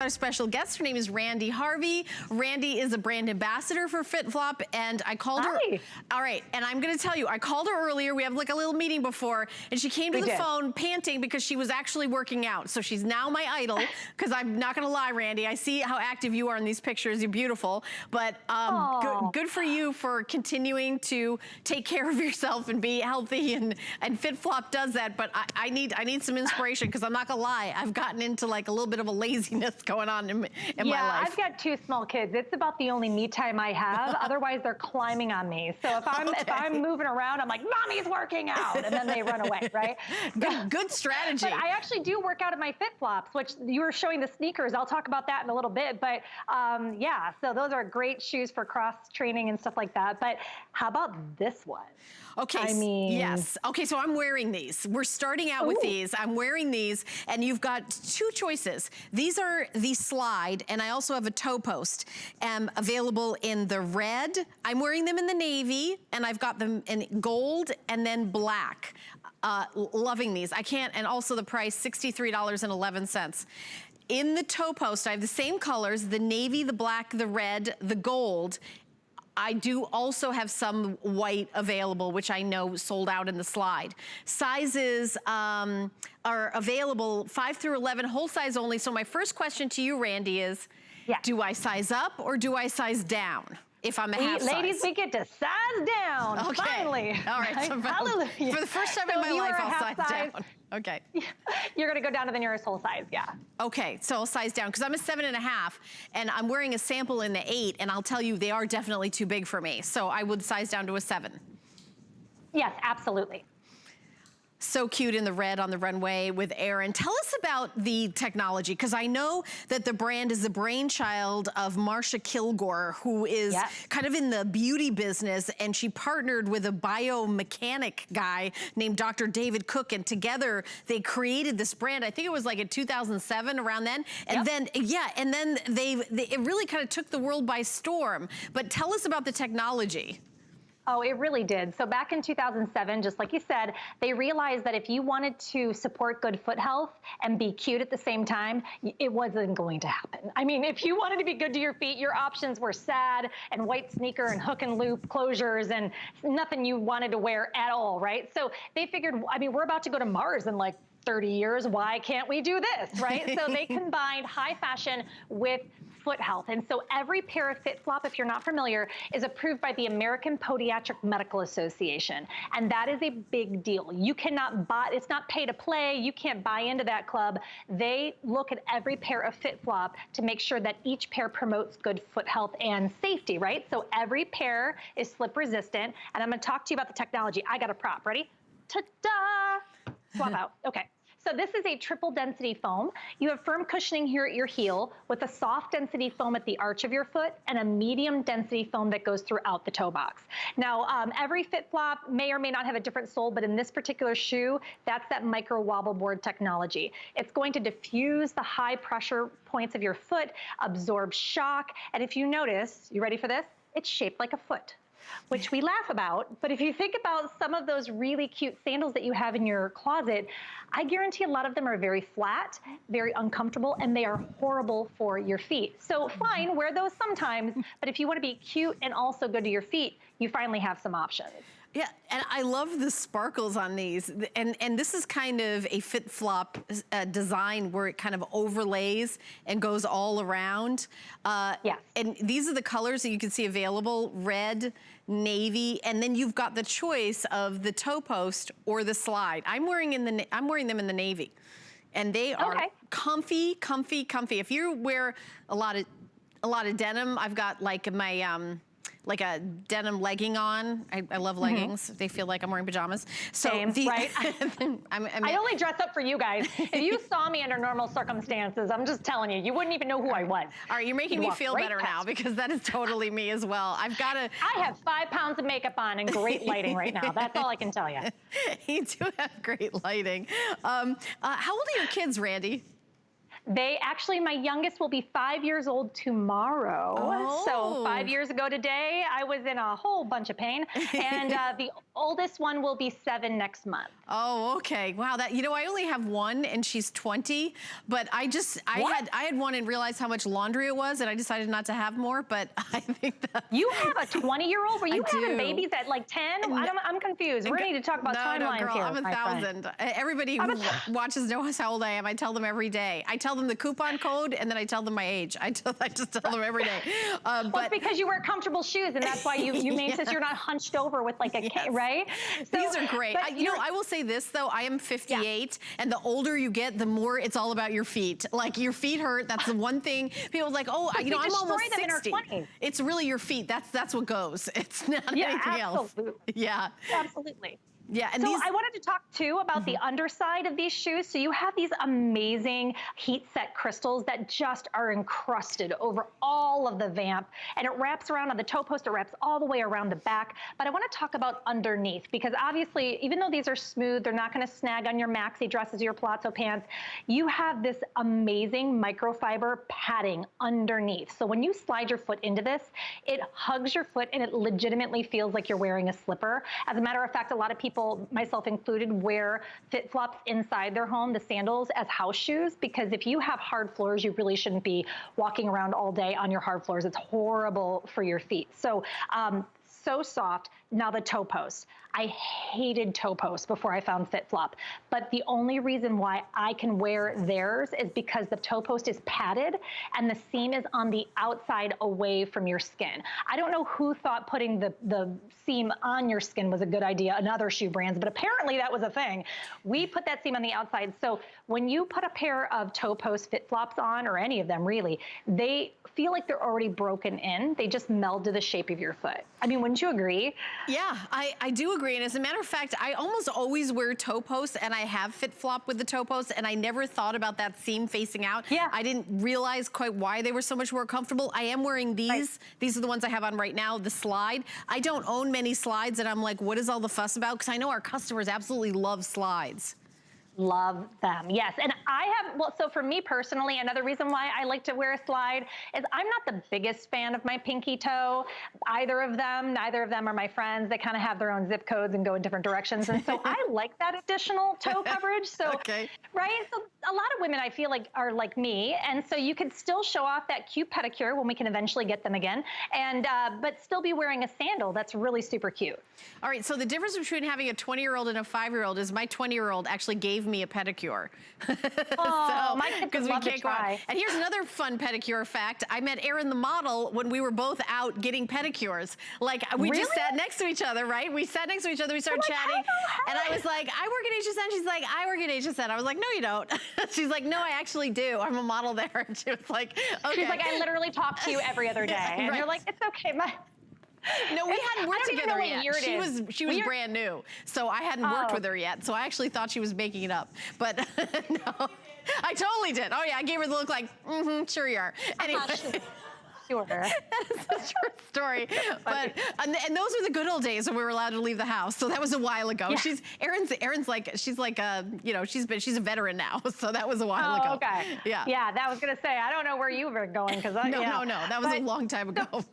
Our special guest, her name is Randy Harvey. Randy is a brand ambassador for FitFlop, and I called her. All right, and I'm gonna tell you, I called her earlier. We have like a little meeting before, and she came to the phone panting because she was actually working out. So she's now my idol, because I'm not gonna lie, Randy, I see how active you are in these pictures. You're beautiful, but good for you for continuing to take care of yourself and be healthy, and FitFlop does that, but I need some inspiration, because I'm not gonna lie, I've gotten into like a little bit of a laziness going on in my life. Yeah, I've got 2 small kids. It's about the only me time I have. Otherwise, they're climbing on me. So if I'm moving around, I'm like, "Mommy's working out," and then they run away, right? Good strategy. But I actually do work out at my FitFlops, which you were showing the sneakers. I'll talk about that in a little bit. But yeah, so those are great shoes for cross training and stuff like that. But how about this one? Okay, I mean, yes. Okay, so I'm wearing these. We're starting out with these. I'm wearing these, and you've got 2 choices. These are the slide, and I also have a toe post available in the red. I'm wearing them in the navy, and I've got them in gold and then black. Loving these. I can't, and also the price, $63.11. In the toe post, I have the same colors, the navy, the black, the red, the gold. I do also have some white available, which I know sold out in the slide. Sizes are available 5 through 11, whole size only. So my first question to you, Randy, is do I size up or do I size down? If I'm a half size. Ladies, we get to size down, finally. All right, so hallelujah. For the first time in my life, I'll size down. Okay. You're gonna go down to the nearest whole size, Okay, so I'll size down, because I'm a 7.5, and I'm wearing a sample in the 8, and I'll tell you, they are definitely too big for me. So I would size down to a 7. Yes, absolutely. So cute in the red on the runway with Aaron. Tell us about the technology, because I know that the brand is the brainchild of Marsha Kilgore, who is kind of in the beauty business, and she partnered with a biomechanic guy named Dr. David Cook, and together they created this brand. I think it was like in 2007, around then. And then, and then it really kind of took the world by storm. But tell us about the technology. Oh, it really did. So back in 2007, just like you said, they realized that if you wanted to support good foot health and be cute at the same time, it wasn't going to happen. I mean, if you wanted to be good to your feet, your options were sad and white sneaker and hook and loop closures and nothing you wanted to wear at all, right? So they figured, I mean, we're about to go to Mars in like 30 years. Why can't we do this, right? So they combined high fashion with foot health. And so every pair of FitFlop, if you're not familiar, is approved by the American Podiatric Medical Association. And that is a big deal. You cannot buy, it's not pay to play. You can't buy into that club. They look at every pair of FitFlop to make sure that each pair promotes good foot health and safety, right? So every pair is slip resistant. And I'm gonna talk to you about the technology. I got a prop, ready? Ta-da! Swap out, okay. So this is a triple density foam. You have firm cushioning here at your heel with a soft density foam at the arch of your foot and a medium density foam that goes throughout the toe box. Now, every FitFlop may or may not have a different sole, but in this particular shoe, that's that micro wobble board technology. It's going to diffuse the high pressure points of your foot, absorb shock, and if you notice, you ready for this? It's shaped like a foot, which we laugh about. But if you think about some of those really cute sandals that you have in your closet, I guarantee a lot of them are very flat, very uncomfortable, and they are horrible for your feet. So fine, wear those sometimes, but if you want to be cute and also good to your feet, you finally have some options. Yeah, and I love the sparkles on these. And this is kind of a FitFlop design where it kind of overlays and goes all around. Yes. And these are the colors that you can see available: red, navy, and then you've got the choice of the toe post or the slide. I'm wearing them in the navy. And they are comfy, comfy, comfy. If you wear a lot of denim, I've got like my like a denim legging on. I love leggings. They feel like I'm wearing pajamas. So right? I only dress up for you guys. If you saw me under normal circumstances, I'm just telling you, you wouldn't even know who I was. All right, you're making me feel better now, because that is totally me as well. I have 5 pounds of makeup on and great lighting right now. That's all I can tell you. You do have great lighting. How old are your kids, Randy? They actually, my youngest will be 5 years old tomorrow. Oh. So 5 years ago today, I was in a whole bunch of pain. And the oldest one will be 7 next month. Oh, okay. Wow, that, you know, I only have one and she's 20, but I had one and realized how much laundry it was and I decided not to have more, but I think that... You have a 20-year-old? Were you having babies at like 10? I'm confused. We need to talk about timelines girl, here. I'm 1,000. Everybody who watches knows how old I am. I tell them every day. I tell them the coupon code and then I tell them my age. I just tell them every day. Well, it's because you wear comfortable shoes and that's why you made since you're not hunched over with like a kid, right? So, these are great. You know, I will say this though, I am 58 and the older you get, the more it's all about your feet. Like your feet hurt. That's the one thing. People are like, oh, you know, I'm almost 60. It's really your feet. That's what goes. It's not anything else. Yeah. Absolutely. Yeah, and so I wanted to talk too about the underside of these shoes. So you have these amazing heat set crystals that just are encrusted over all of the vamp, and it wraps around on the toe post, it wraps all the way around the back. But I want to talk about underneath, because obviously, even though these are smooth, they're not going to snag on your maxi dresses or your palazzo pants. You have this amazing microfiber padding underneath. So when you slide your foot into this, it hugs your foot and it legitimately feels like you're wearing a slipper. As a matter of fact, a lot of people, myself included, wear FitFlops inside their home, the sandals, as house shoes, because if you have hard floors, you really shouldn't be walking around all day on your hard floors. It's horrible for your feet. So, so soft. Now the toe post. I hated toe posts before I found FitFlop, but the only reason why I can wear theirs is because the toe post is padded and the seam is on the outside away from your skin. I don't know who thought putting the seam on your skin was a good idea in other shoe brands, but apparently that was a thing. We put that seam on the outside. So when you put a pair of toe post FitFlops on, or any of them really, they feel like they're already broken in. They just meld to the shape of your foot. I mean, wouldn't you agree? Yeah, I do agree. And as a matter of fact, I almost always wear toe posts, and I have FitFlop with the toe posts, and I never thought about that seam facing out. Yeah. I didn't realize quite why they were so much more comfortable. I am wearing these. Right. These are the ones I have on right now, the slide. I don't own many slides, and I'm like, what is all the fuss about? Because I know our customers absolutely love slides. Love them, yes. And I have, well, so for me personally, another reason why I like to wear a slide is I'm not the biggest fan of my pinky toe. Either of them, neither of them are my friends. They kind of have their own zip codes and go in different directions. And so I like that additional toe coverage. So, right? So a lot of women I feel like are like me. And so you could still show off that cute pedicure when we can eventually get them again, and but still be wearing a sandal that's really super cute. All right, so the difference between having a 20-year-old and a 5-year-old is my 20-year-old actually gave me a pedicure. Oh, so, my kids would love to try. And here's another fun pedicure fact. I met Erin the model when we were both out getting pedicures. Like, we just sat next to each other, right? We sat next to each other, we started chatting, and I was like, I work at HSN. She's like, I work at HSN. I was like, no, you don't. She's like, no, I actually do. I'm a model there. And she was like, okay. She's like, I literally talk to you every other day. And you're like, it's okay, no, we hadn't worked together yet. She was brand new, so I hadn't worked with her yet. So I actually thought she was making it up, but no, I totally did. Oh yeah, I gave her the look like, sure you are. Anyway. Sure. That is a true story. But and those were the good old days when we were allowed to leave the house. So that was a while ago. Yeah. Erin's like, she's like you know, she's a veteran now. So that was a while ago. Okay. Yeah. Yeah, that was gonna say, I don't know where you were going, because no, that was a long time ago.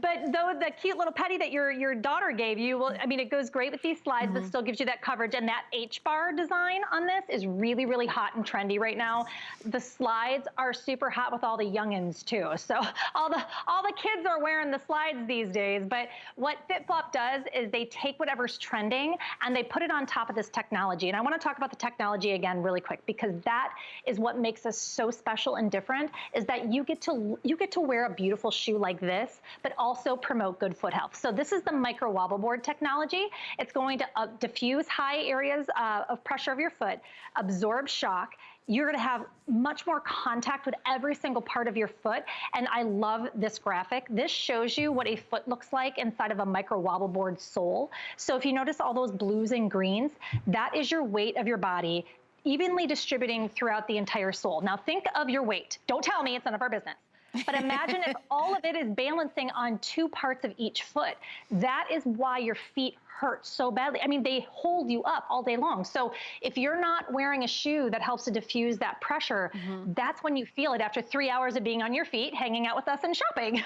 But though the cute little petty that your daughter gave you, well, I mean, it goes great with these slides, but still gives you that coverage. And that H-bar design on this is really, really hot and trendy right now. The slides are super hot with all the youngins too. So all the kids are wearing the slides these days. But what FitFlop does is they take whatever's trending and they put it on top of this technology. And I want to talk about the technology again really quick, because that is what makes us so special and different, is that you get to wear a beautiful shoe like this, but also promote good foot health. So this is the micro wobble board technology. It's going to diffuse high areas of pressure of your foot, absorb shock. You're gonna have much more contact with every single part of your foot. And I love this graphic. This shows you what a foot looks like inside of a micro wobble board sole. So if you notice all those blues and greens, that is your weight of your body evenly distributing throughout the entire sole. Now think of your weight. Don't tell me, it's none of our business. But imagine if all of it is balancing on two parts of each foot. That is why your feet hurt so badly. I mean, they hold you up all day long. So if you're not wearing a shoe that helps to diffuse that pressure, that's when you feel it after 3 hours of being on your feet, hanging out with us and shopping.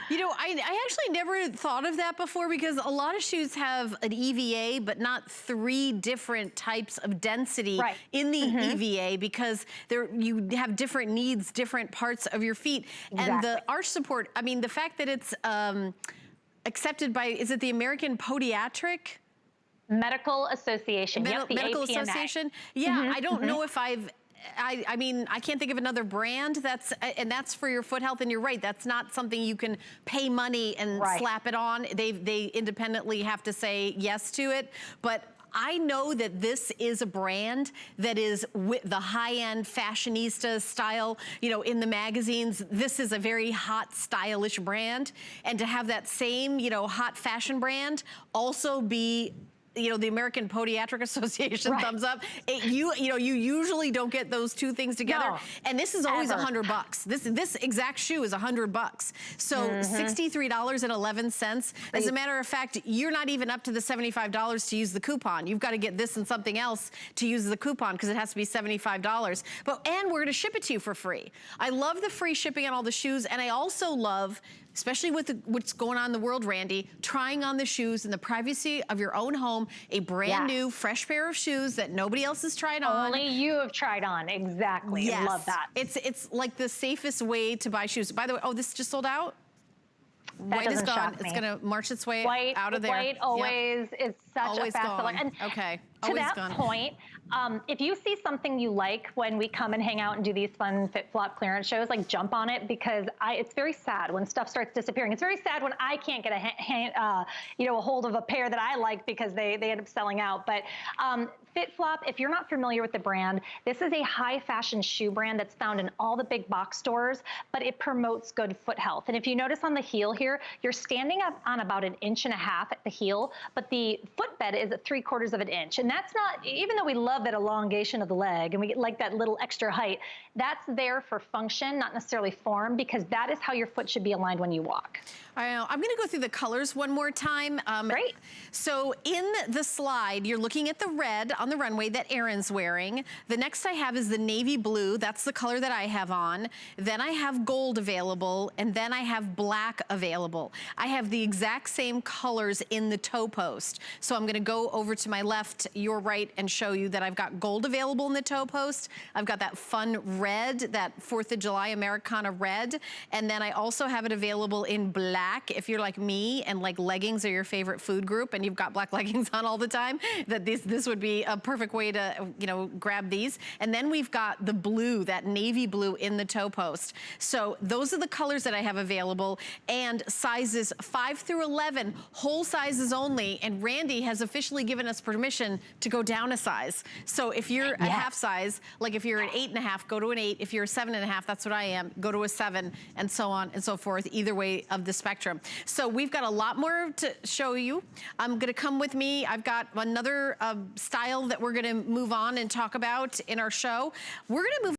You know, I actually never thought of that before, because a lot of shoes have an EVA, but not 3 different types of density in the EVA, because you have different needs, different parts of your feet. And the arch support, I mean, the fact that it's accepted by, is it the American Podiatric Medical Association? Yep, the Medical APMA. Association? Yeah, I don't know if I mean, I can't think of another brand that's for your foot health. And you're right, that's not something you can pay money and slap it on. They independently have to say yes to it. But I know that this is a brand that is with the high-end fashionista style, you know, in the magazines. This is a very hot, stylish brand. And to have that same, you know, hot fashion brand also be, you know, the American Podiatric Association thumbs up. You know, you usually don't get those two things together. No, and this is always $100. This exact shoe is $100. So $63.11. As a matter of fact, you're not even up to the $75 to use the coupon. You've got to get this and something else to use the coupon, because it has to be $75. And we're going to ship it to you for free. I love the free shipping on all the shoes, and I also love, especially with what's going on in the world, Randy, trying on the shoes in the privacy of your own home, a brand new, fresh pair of shoes that nobody else has tried on. Only you have tried on, exactly. Yes. I love that. It's like the safest way to buy shoes. By the way, oh, this just sold out? That white is gone. It's gonna march its way out of there. White always is such a fast seller. And okay. To that point, if you see something you like when we come and hang out and do these fun FitFlop clearance shows, like jump on it, because it's very sad when stuff starts disappearing. It's very sad when I can't get a hold of a pair that I like because they end up selling out. But FitFlop, if you're not familiar with the brand, this is a high fashion shoe brand that's found in all the big box stores, but it promotes good foot health. And if you notice on the heel here, you're standing up on about 1.5 inches at the heel, but the footbed is at 3/4 of an inch. And that's not, even though we love that elongation of the leg and we like that little extra height, that's there for function, not necessarily form, because that is how your foot should be aligned when you walk. I'm going to go through the colors one more time. Great. So in the slide, you're looking at the red on the runway that Erin's wearing. The next I have is the navy blue. That's the color that I have on. Then I have gold available, and then I have black available. I have the exact same colors in the toe post. So I'm going to go over to my left, your right, and show you that I've got gold available in the toe post. I've got that fun red, that 4th of July Americana red. And then I also have it available in black. If you're like me and like leggings are your favorite food group and you've got black leggings on all the time, that this would be a perfect way to, you know, grab these. And then we've got the blue, that navy blue in the toe post. So those are the colors that I have available, and sizes 5 through 11, whole sizes only. And Randy has officially given us permission to go down a size. So if you're a half size, like if you're an 8.5, go to an 8. If you're a 7.5, that's what I am, go to a 7, and so on and so forth, either way of the spectrum. So we've got a lot more to show you. I'm gonna come with me. I've got another style that we're gonna move on and talk about in our show. We're gonna move